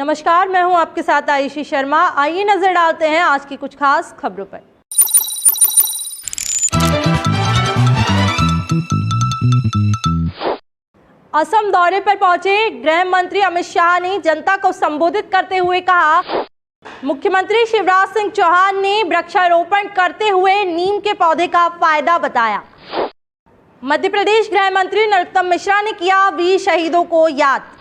नमस्कार, मैं हूं आपके साथ आयुषी शर्मा। आइए नजर डालते हैं आज की कुछ खास खबरों पर। असम दौरे पर पहुंचे गृह मंत्री अमित शाह ने जनता को संबोधित करते हुए कहा, मुख्यमंत्री शिवराज सिंह चौहान ने वृक्षारोपण करते हुए नीम के पौधे का फायदा बताया। मध्य प्रदेश गृह मंत्री नरोत्तम मिश्रा ने किया वीर शहीदों को याद।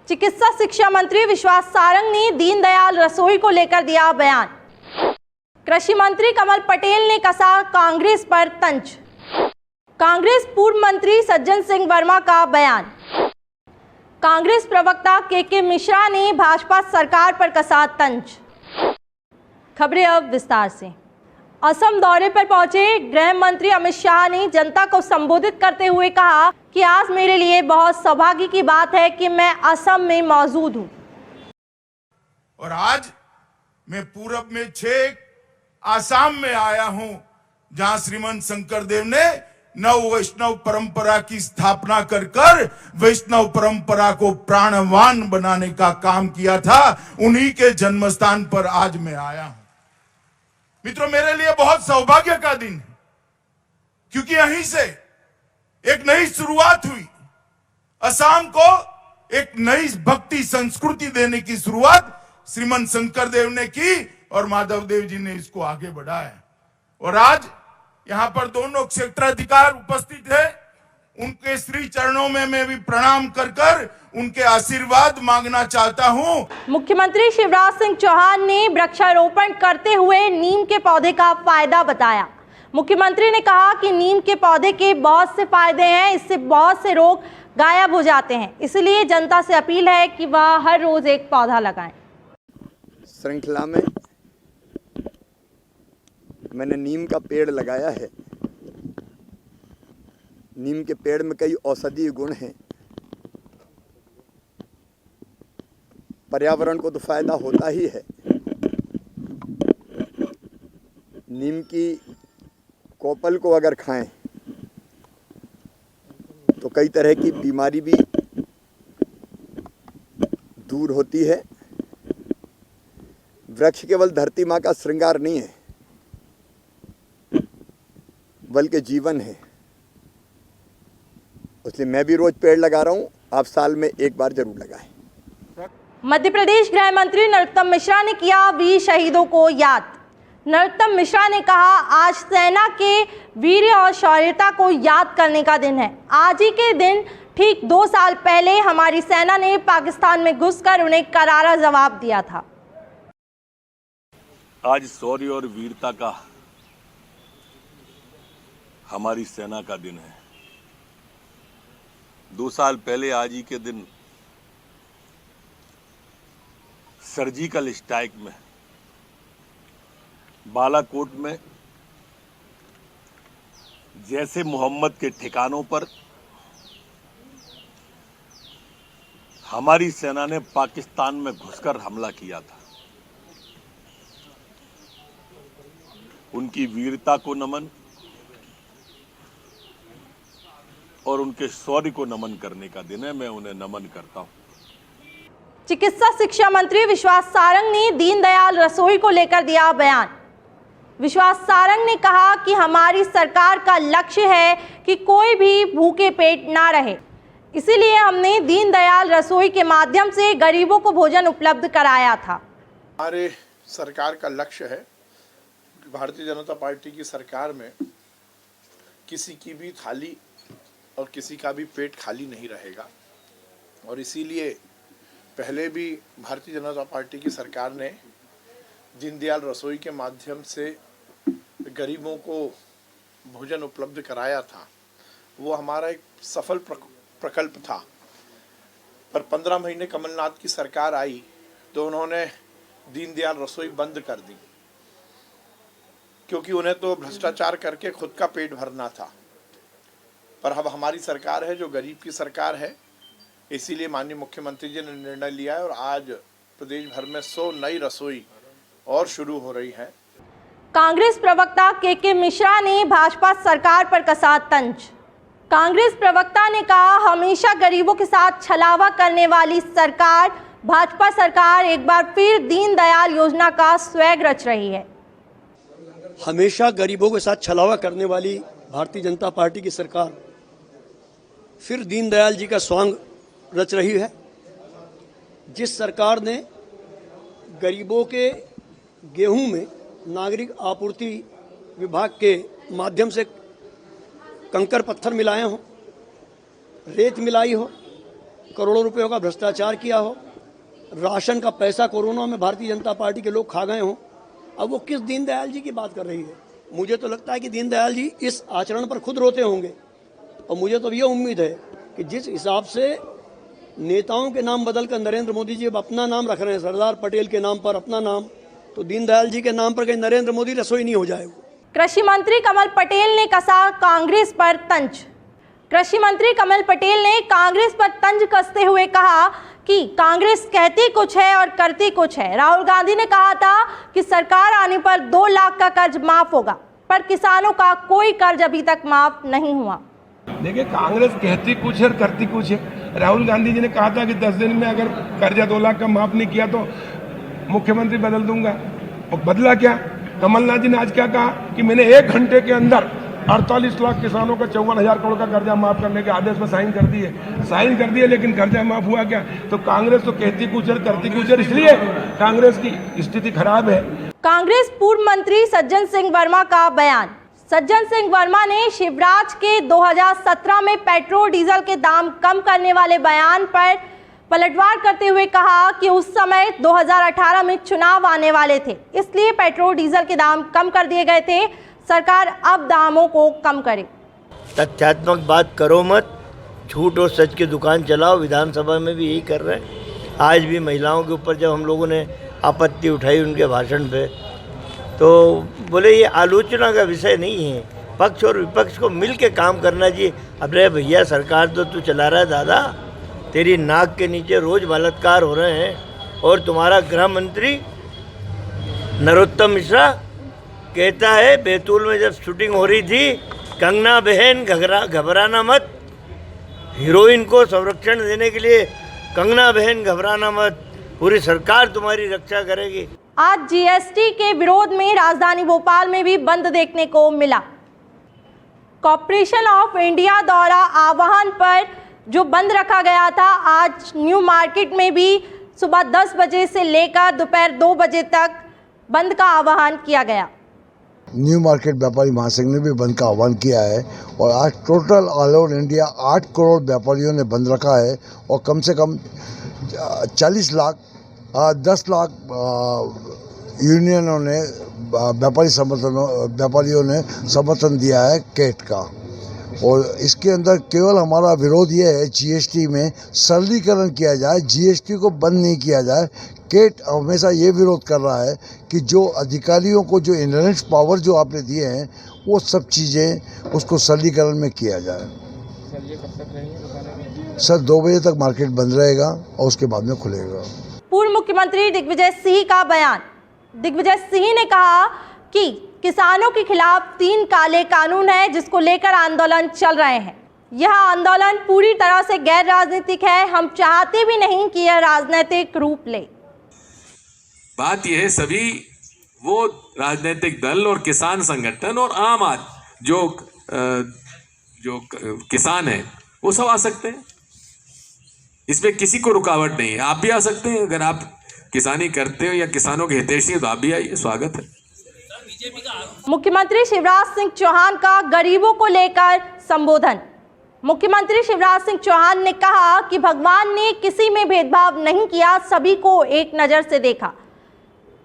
चिकित्सा शिक्षा मंत्री विश्वास सारंग ने दीनदयाल रसोई को लेकर दिया बयान। कृषि मंत्री कमल पटेल ने कसा कांग्रेस पर तंज। कांग्रेस पूर्व मंत्री सज्जन सिंह वर्मा का बयान। कांग्रेस प्रवक्ता के मिश्रा ने भाजपा सरकार पर कसा तंज। खबरें अब विस्तार से। असम दौरे पर पहुंचे गृह मंत्री अमित शाह ने जनता को संबोधित करते हुए कहा कि आज मेरे लिए बहुत सौभाग्य की बात है कि मैं असम में मौजूद हूं। और आज मैं पूरब में छेक आसाम में आया हूं, जहां श्रीमंत शंकरदेव ने नव वैष्णव परंपरा की स्थापना कर वैष्णव परंपरा को प्राणवान बनाने का काम किया था। उन्हीं के जन्म स्थान पर आज मैं आया हूं। मित्रों, मेरे लिए बहुत सौभाग्य का दिन है, क्योंकि यहीं से एक नई शुरुआत हुई। असम को एक नई भक्ति संस्कृति देने की शुरुआत श्रीमंत शंकरदेव ने की और माधव देव जी ने इसको आगे बढ़ाया। और आज यहां पर दोनों क्षेत्राधिकार उपस्थित है। उनके श्री चरणों में मैं भी प्रणाम कर उनके आशीर्वाद मांगना चाहता हूं। मुख्यमंत्री शिवराज सिंह चौहान ने वृक्षारोपण करते हुए नीम के पौधे का फायदा बताया। मुख्यमंत्री ने कहा कि नीम के पौधे के बहुत से फायदे हैं, इससे बहुत से रोग गायब हो जाते हैं, इसलिए जनता से अपील है कि वह हर रोज एक पौधा लगाएं। श्रृंखला में मैंने नीम का पेड़ लगाया है। नीम के पेड़ में कई औषधीय गुण हैं। पर्यावरण को तो फायदा होता ही है। नीम की कोपल को अगर खाएं तो कई तरह की बीमारी भी दूर होती है। वृक्ष केवल धरती माँ का श्रृंगार नहीं है, बल्कि जीवन है। इसलिए मैं भी रोज पेड़ लगा रहा हूं। आप साल में एक बार जरूर लगाएं। मध्य प्रदेश गृह मंत्री नरोत्तम मिश्रा ने किया वीर शहीदों को याद। नरोत्तम मिश्रा ने कहा, आज सेना के वीर और शौर्यता को याद करने का दिन है। आज ही के दिन ठीक 2 साल पहले हमारी सेना ने पाकिस्तान में घुसकर उन्हें करारा जवाब दिया था। आज शौर्य और वीरता का हमारी सेना का दिन है। 2 साल पहले आज ही के दिन सर्जिकल स्ट्राइक में बालाकोट में जैसे मोहम्मद के ठिकानों पर हमारी सेना ने पाकिस्तान में घुसकर हमला किया था। उनकी वीरता को नमन और उनके शौर्य को नमन करने का दिन है। मैं उन्हें नमन करता हूं। चिकित्सा शिक्षा मंत्री विश्वास सारंग ने दीनदयाल रसोई को लेकर दिया बयान। विश्वास सारंग ने कहा कि हमारी सरकार का लक्ष्य है कि कोई भी भूखे पेट ना रहे, इसीलिए हमने दीनदयाल रसोई के माध्यम से गरीबों को भोजन उपलब्ध कराया था। हमारे सरकार का लक्ष्य है, भारतीय जनता पार्टी की सरकार में किसी की भी थाली और किसी का भी पेट खाली नहीं रहेगा। और इसीलिए पहले भी भारतीय जनता पार्टी की सरकार ने दीनदयाल रसोई के माध्यम से गरीबों को भोजन उपलब्ध कराया था। वो हमारा एक सफल प्रकल्प था। पर 15 महीने कमलनाथ की सरकार आई तो उन्होंने दीनदयाल रसोई बंद कर दी, क्योंकि उन्हें तो भ्रष्टाचार करके खुद का पेट भरना था। पर अब हमारी सरकार है जो गरीब की सरकार है, इसीलिए माननीय मुख्यमंत्री जी ने निर्णय लिया है और आज प्रदेश भर में 100 नई रसोई और शुरू हो रही है। कांग्रेस प्रवक्ता के मिश्रा ने भाजपा सरकार पर कसा तंज। कांग्रेस प्रवक्ता ने कहा, हमेशा गरीबों के साथ छलावा करने वाली सरकार भाजपा सरकार एक बार फिर दीनदयाल योजना का स्वैग रच रही है। हमेशा गरीबों के साथ छलावा करने वाली भारतीय जनता पार्टी की सरकार फिर दीनदयाल जी का स्वांग रच रही है। जिस सरकार ने गरीबों के गेहूं में नागरिक आपूर्ति विभाग के माध्यम से कंकर पत्थर मिलाए हों, रेत मिलाई हो, करोड़ों रुपयों का भ्रष्टाचार किया हो, राशन का पैसा कोरोना में भारतीय जनता पार्टी के लोग खा गए हों, अब वो किस दीनदयाल जी की बात कर रही है? मुझे तो लगता है कि दीनदयाल जी इस आचरण पर खुद रोते होंगे। और मुझे तो ये उम्मीद है कि जिस हिसाब से नेताओं के नाम बदलकर नरेंद्र मोदी जी अब अपना नाम रख रहे हैं, सरदार पटेल के नाम पर अपना नाम, तो दीनदयाल जी के नाम पर कहीं नरेंद्र मोदी रसोई नहीं हो जाएगा। कृषि मंत्री कमल पटेल ने कसा कांग्रेस पर तंज। कृषि मंत्री कमल पटेल ने कांग्रेस पर तंज कसते हुए कहा कि कांग्रेस कहती कुछ है और करती कुछ है। राहुल गांधी ने कहा था कि सरकार आने पर 2 लाख का कर्ज माफ होगा, पर किसानों का कोई कर्ज अभी तक माफ नहीं हुआ। देखिए, कांग्रेस कहती कुछ है और करती कुछ है। राहुल गांधी जी ने कहा था कि 10 दिन में अगर कर्जा 2 लाख का माफ नहीं किया तो मुख्यमंत्री बदल दूंगा, और बदला क्या? कमलनाथ जी ने आज क्या कहा कि मैंने 1 घंटे के अंदर 48 लाख किसानों का 54,000 करोड़ का कर्जा माफ करने के आदेश में साइन कर दिए, लेकिन कर्जा माफ हुआ क्या? तो कांग्रेस तो कहती कुछ और करती कुछ और, इसलिए कांग्रेस की स्थिति खराब है। कांग्रेस पूर्व मंत्री सज्जन सिंह वर्मा का बयान। सज्जन सिंह वर्मा ने शिवराज के 2017 में पेट्रोल डीजल के दाम कम करने वाले बयान पर पलटवार करते हुए कहा कि उस समय 2018 में चुनाव आने वाले थे, इसलिए पेट्रोल डीजल के दाम कम कर दिए गए थे। सरकार अब दामों को कम करे। तथ्यात्मक बात करो मत, झूठ और सच की दुकान चलाओ। विधानसभा में भी यही कर रहे हैं। आज भी महिलाओं के ऊपर जब हम लोगों ने आपत्ति उठाई उनके भाषण पे, तो बोले ये आलोचना का विषय नहीं है, पक्ष और विपक्ष को मिल के काम करना चाहिए। अब रे भैया, सरकार तो तू चला रहा है दादा, तेरी नाक के नीचे रोज बलात्कार हो रहे हैं। और तुम्हारा गृह मंत्री नरोत्तम मिश्रा कहता है बैतूल में जब शूटिंग हो रही थी, कंगना बहन घबराना मत, हीरोइन को संरक्षण देने के लिए कंगना बहन घबराना मत, पूरी सरकार तुम्हारी रक्षा करेगी। आज जीएसटी के विरोध में राजधानी भोपाल में भी बंद देखने को मिला। कॉर्पोरेशन ऑफ इंडिया द्वारा आह्वान पर जो बंद रखा गया था, आज न्यू मार्केट में भी सुबह 10 बजे से लेकर दोपहर 2 बजे तक बंद का आह्वान किया गया। न्यू मार्केट व्यापारी महासंघ ने भी बंद का आह्वान किया है और आज total all over India 8 crore व्यापारियों ने बंद रखा है और कम से कम 10 लाख यूनियनों ने व्यापारियों ने समर्थन दिया है कैट का। और इसके अंदर केवल हमारा विरोध ये है जीएसटी में सरलीकरण किया जाए, जीएसटी को बंद नहीं किया जाए। कैट हमेशा ये विरोध कर रहा है कि जो अधिकारियों को जो इनहेरेंट पावर जो आपने दिए हैं वो सब चीज़ें उसको सरलीकरण में किया जाए। सर 2 बजे तक मार्केट बंद रहेगा और उसके बाद में खुलेगा। पूर्व मुख्यमंत्री दिग्विजय सिंह का बयान। दिग्विजय सिंह ने कहा कि किसानों के खिलाफ 3 काले कानून हैं जिसको लेकर आंदोलन चल रहे हैं। यह आंदोलन पूरी तरह से गैर राजनीतिक है, हम चाहते भी नहीं कि यह राजनीतिक रूप ले। बात यह है, सभी वो राजनीतिक दल और किसान संगठन और आम आदमी जो किसान है वो सब आ सकते हैं, इसमें किसी को रुकावट नहीं है। आप भी आ सकते हैं, अगर आप किसानी करते हो या किसानों के हितैषी हो तो आप भी आइए, स्वागत है। मुख्यमंत्री शिवराज सिंह चौहान का गरीबों को लेकर संबोधन। मुख्यमंत्री शिवराज सिंह चौहान ने कहा कि भगवान ने किसी में भेदभाव नहीं किया, सभी को एक नज़र से देखा।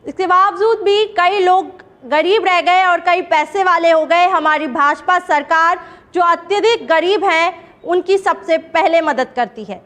इसके बावजूद भी कई लोग गरीब रह गए और कई पैसे वाले हो गए। हमारी भाजपा सरकार जो अत्यधिक गरीब हैं उनकी सबसे पहले मदद करती है।